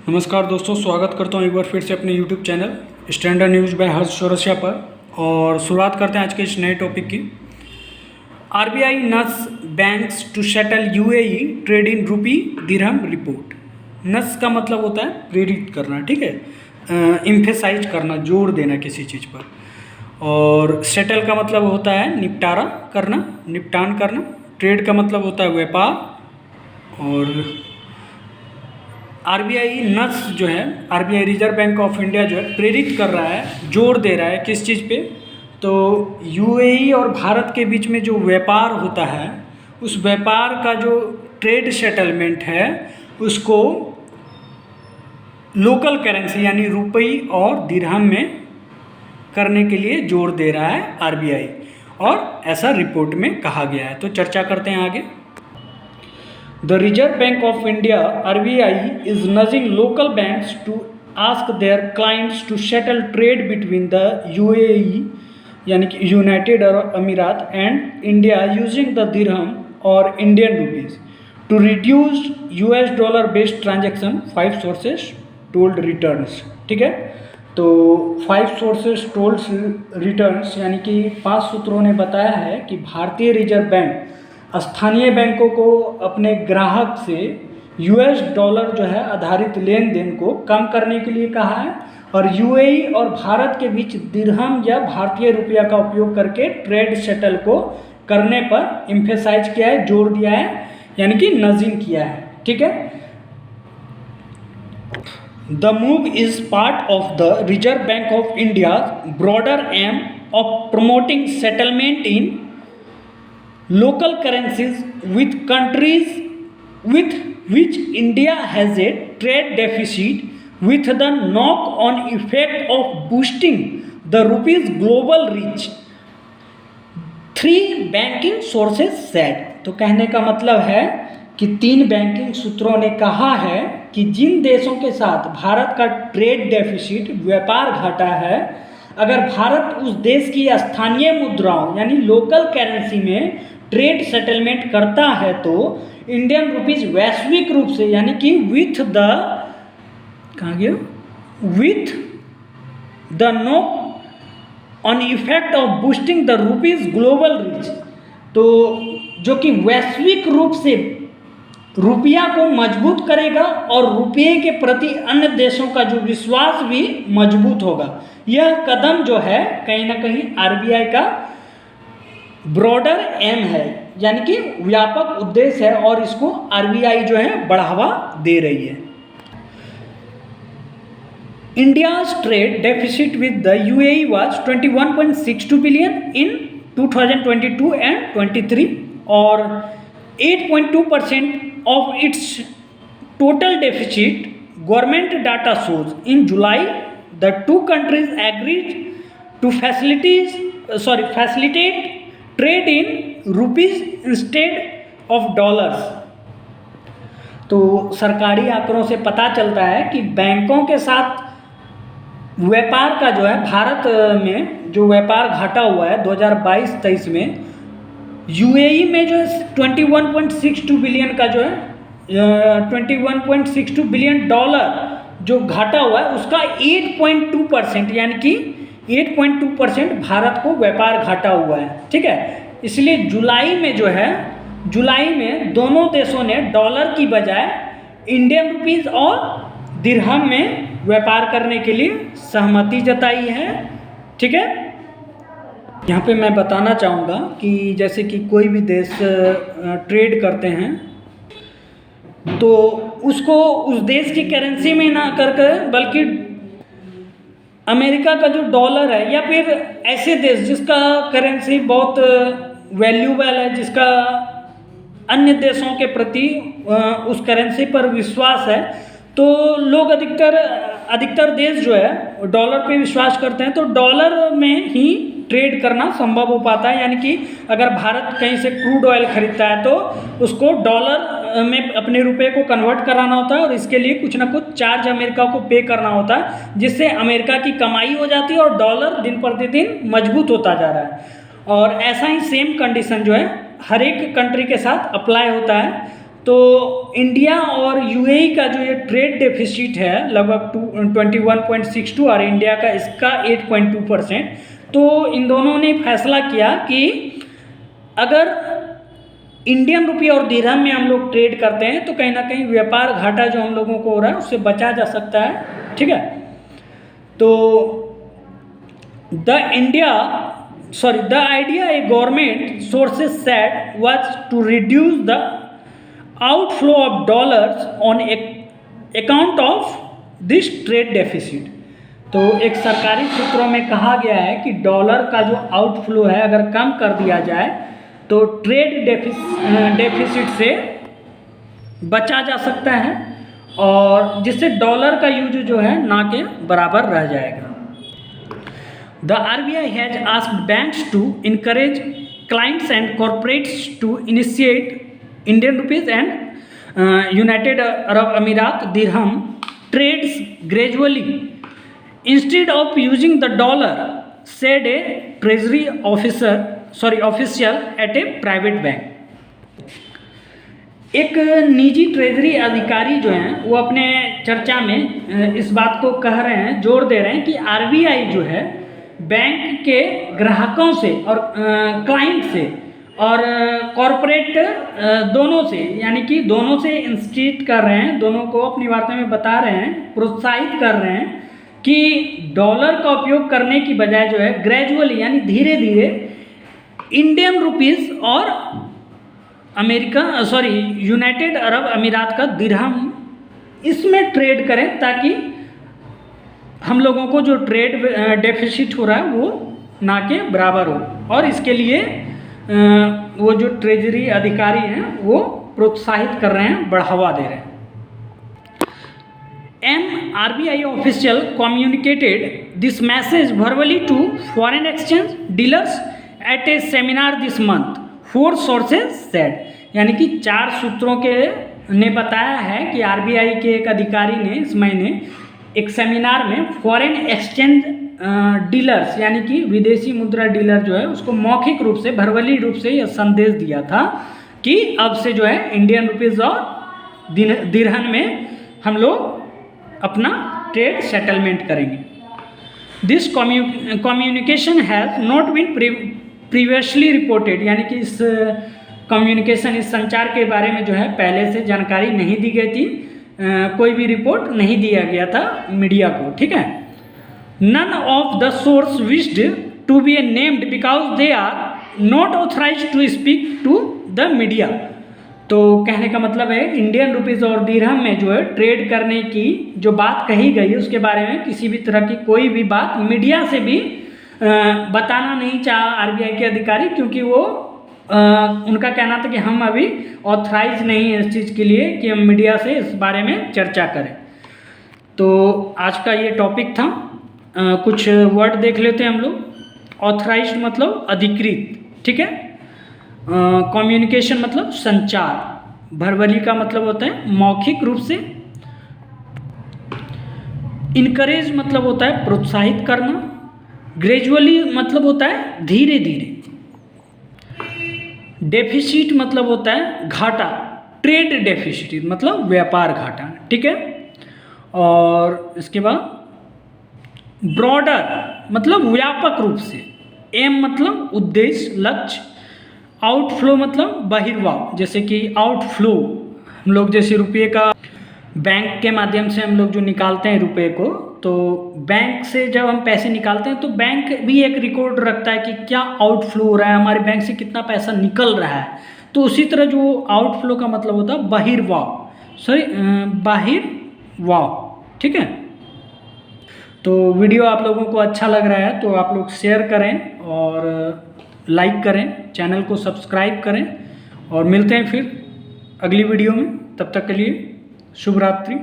नमस्कार दोस्तों, स्वागत करता हूँ एक बार फिर से अपने YouTube channel Standard News by Harsh Chaurasia पर। और शुरुआत करते हैं आज के इस नए टॉपिक की। आरबीआई नस banks to settle UAE trade in rupee dirham report. नस का मतलब होता है प्रेरित करना, ठीक है, इम्फेसाइज करना, जोर देना किसी चीज़ पर। और सेटल का मतलब होता है निपटारा करना, निपटान करना। ट्रेड का मतलब होता है व्यापार। और आरबीआई नस जो है, RBI reserve Bank of India जो है प्रेरित कर रहा है, जोर दे रहा है किस चीज़ पे? तो यूएई और भारत के बीच में जो व्यापार होता है, उस व्यापार का जो ट्रेड सेटलमेंट है उसको लोकल करेंसी यानी रुपये और दिरहम में करने के लिए जोर दे रहा है आरबीआई, और ऐसा रिपोर्ट में कहा गया है। तो चर्चा करते हैं आगे। The Reserve Bank of India (RBI) is nudging local banks to ask their clients to settle trade between the UAE यानी कि united Arab Emirates and India using the dirham और Indian rupees to reduce US dollar based transaction. 5 sources told Reuters, ठीक है। तो 5 sources told returns यानी कि 5 सूत्रों ने बताया है कि भारतीय रिजर्व बैंक स्थानीय बैंकों को अपने ग्राहक से यूएस डॉलर जो है आधारित लेन देन को कम करने के लिए कहा है, और यूएई और भारत के बीच दिरहम या भारतीय रुपया का उपयोग करके ट्रेड सेटल को करने पर एम्फेसाइज किया है, जोर दिया है, यानी कि नजिंग किया है, ठीक है। The move is part of the Reserve Bank of India broader aim of promoting settlement in local currencies with countries with which India has a trade deficit, with the knock-on effect of boosting the rupee's global reach, 3 banking sources said। तो कहने का मतलब है कि 3 banking सूत्रों ने कहा है कि जिन देशों के साथ भारत का ट्रेड डेफिसिट व्यापार घाटा है, अगर भारत उस देश की स्थानीय मुद्राओं यानी लोकल करेंसी में ट्रेड सेटलमेंट करता है तो इंडियन रुपीज वैश्विक रूप से यानी कि with the know on effect of boosting the rupees global reach, तो जो कि वैश्विक रूप से रुपया को मजबूत करेगा और रुपये के प्रति अन्य देशों का जो विश्वास भी मजबूत होगा। यह कदम जो है कहीं ना कहीं आरबीआई का ब्रॉडर एम है, यानी कि व्यापक उद्देश्य है, और इसको आरबीआई जो है बढ़ावा दे रही है। India's trade deficit with the UAE was 21.62 billion in 2022 and 23, और 8.2% of its total deficit government data shows. In July the 2 countries agreed to facilitate trade in rupees instead of dollars. तो सरकारी आंकड़ों से पता चलता है कि बैंकों के साथ व्यापार का जो है, भारत में जो व्यापार घाटा हुआ है 2022-23 में, यूएई में जो है 21.62 बिलियन का जो है 21.62 बिलियन डॉलर जो घाटा हुआ है, उसका 8.2% यानी कि 8.2% भारत को व्यापार घाटा हुआ है, ठीक है। इसलिए जुलाई में दोनों देशों ने डॉलर की बजाय इंडियन रुपीस और दिरहम में व्यापार करने के लिए सहमति जताई है, ठीक है। यहाँ पे मैं बताना चाहूँगा कि जैसे कि कोई भी देश ट्रेड करते हैं तो उसको उस देश की करेंसी में ना करके बल्कि अमेरिका का जो डॉलर है, या फिर ऐसे देश जिसका करेंसी बहुत वैल्यूबल है, जिसका अन्य देशों के प्रति उस करेंसी पर विश्वास है, तो लोग अधिकतर देश जो है डॉलर पे विश्वास करते हैं, तो डॉलर में ही ट्रेड करना संभव हो पाता है। यानी कि अगर भारत कहीं से क्रूड ऑयल खरीदता है तो उसको डॉलर में अपने रुपए को कन्वर्ट कराना होता है, और इसके लिए कुछ ना कुछ चार्ज अमेरिका को पे करना होता है, जिससे अमेरिका की कमाई हो जाती है और डॉलर दिन प्रतिदिन मजबूत होता जा रहा है। और ऐसा ही सेम कंडीशन जो है हर एक कंट्री के साथ अप्लाई होता है। तो इंडिया और यूएई का जो ये ट्रेड डेफिसिट है लगभग 21.62 और इंडिया का इसका 8.2%। तो इन दोनों ने फैसला किया कि अगर इंडियन रुपये और दिरहम में हम लोग ट्रेड करते हैं तो कहीं ना कहीं व्यापार घाटा जो हम लोगों को हो रहा है उससे बचा जा सकता है, ठीक है। तो the idea a government sources said was to reduce the outflow of dollars on account of this trade deficit। तो एक सरकारी सूत्रों में कहा गया है कि डॉलर का जो आउटफ्लो है अगर कम कर दिया जाए तो ट्रेड डेफिसिट से बचा जा सकता है और जिससे डॉलर का यूज जो है ना के बराबर रह जाएगा। The RBI has asked banks to encourage clients and corporates to initiate Indian rupees and United Arab Emirates dirham trades gradually instead of using the dollar, said a treasury official at a private bank। एक निजी treasury अधिकारी जो हैं वो अपने चर्चा में इस बात को कह रहे हैं, जोर दे रहे हैं कि आरबीआई जो है बैंक के ग्राहकों से और क्लाइंट से और कॉरपोरेट दोनों से, यानी कि दोनों से इंस्टीट कर रहे हैं, दोनों को अपनी वार्ता में बता रहे हैं, प्रोत्साहित कर रहे हैं कि डॉलर का उपयोग करने की बजाय जो है ग्रेजुअली यानी धीरे धीरे इंडियन रुपीस और यूनाइटेड अरब अमीरात का दिरहम इसमें ट्रेड करें ताकि हम लोगों को जो ट्रेड डेफिसिट हो रहा है वो ना के बराबर हो। और इसके लिए वो जो ट्रेजरी अधिकारी हैं वो प्रोत्साहित कर रहे हैं, बढ़ावा दे रहे हैं। An RBI official communicated this message verbally to foreign exchange dealers at a seminar this month, 4 sources said। यानी कि 4 सूत्रों के ने बताया है कि आरबीआई के एक अधिकारी ने इस महीने एक सेमिनार में फॉरेन एक्सचेंज डीलर्स यानी कि विदेशी मुद्रा डीलर जो है उसको मौखिक रूप से, भर्बली रूप से यह संदेश दिया था कि अब से जो है इंडियन रुपीज़ और दिरहम में हम लोग अपना ट्रेड सेटलमेंट करेंगे। This communication has not been previously reported, यानी कि इस कम्युनिकेशन, इस संचार के बारे में जो है पहले से जानकारी नहीं दी गई थी, कोई भी रिपोर्ट नहीं दिया गया था मीडिया को, ठीक है। None of the source wished to be named because they are not authorised to speak to the media. तो कहने का मतलब है इंडियन रुपीज़ और दिरहम में जो है ट्रेड करने की जो बात कही गई है उसके बारे में किसी भी तरह की कोई भी बात मीडिया से भी बताना नहीं चाहा आरबीआई के अधिकारी, क्योंकि वो उनका कहना था कि हम अभी ऑथराइज नहीं है इस चीज़ के लिए कि हम मीडिया से इस बारे में चर्चा करें। तो आज का ये टॉपिक था। कुछ वर्ड देख लेते हैं हम लोग। ऑथराइज्ड मतलब अधिकृत, ठीक है। कम्युनिकेशन मतलब संचार, भर्बली का मतलब होता है मौखिक रूप से। इनकरेज मतलब होता है प्रोत्साहित करना। ग्रेजुअली मतलब होता है धीरे धीरे। डेफिसिट मतलब होता है घाटा, ट्रेड डेफिसिट मतलब व्यापार घाटा, ठीक है। और इसके बाद ब्रॉडर मतलब व्यापक रूप से। एम मतलब उद्देश्य, लक्ष्य। आउटफ्लो मतलब बहिर्वाह, जैसे कि आउटफ्लो हम लोग जैसे रुपये का बैंक के माध्यम से हम लोग जो निकालते हैं रुपये को, तो बैंक से जब हम पैसे निकालते हैं तो बैंक भी एक रिकॉर्ड रखता है कि क्या आउटफ्लो हो रहा है, हमारे बैंक से कितना पैसा निकल रहा है। तो उसी तरह जो आउटफ्लो का मतलब होता है बाहिर्वाह, ठीक है। तो वीडियो आप लोगों को अच्छा लग रहा है तो आप लोग शेयर करें और लाइक करें, चैनल को सब्सक्राइब करें और मिलते हैं फिर अगली वीडियो में। तब तक के लिए शुभ रात्रि।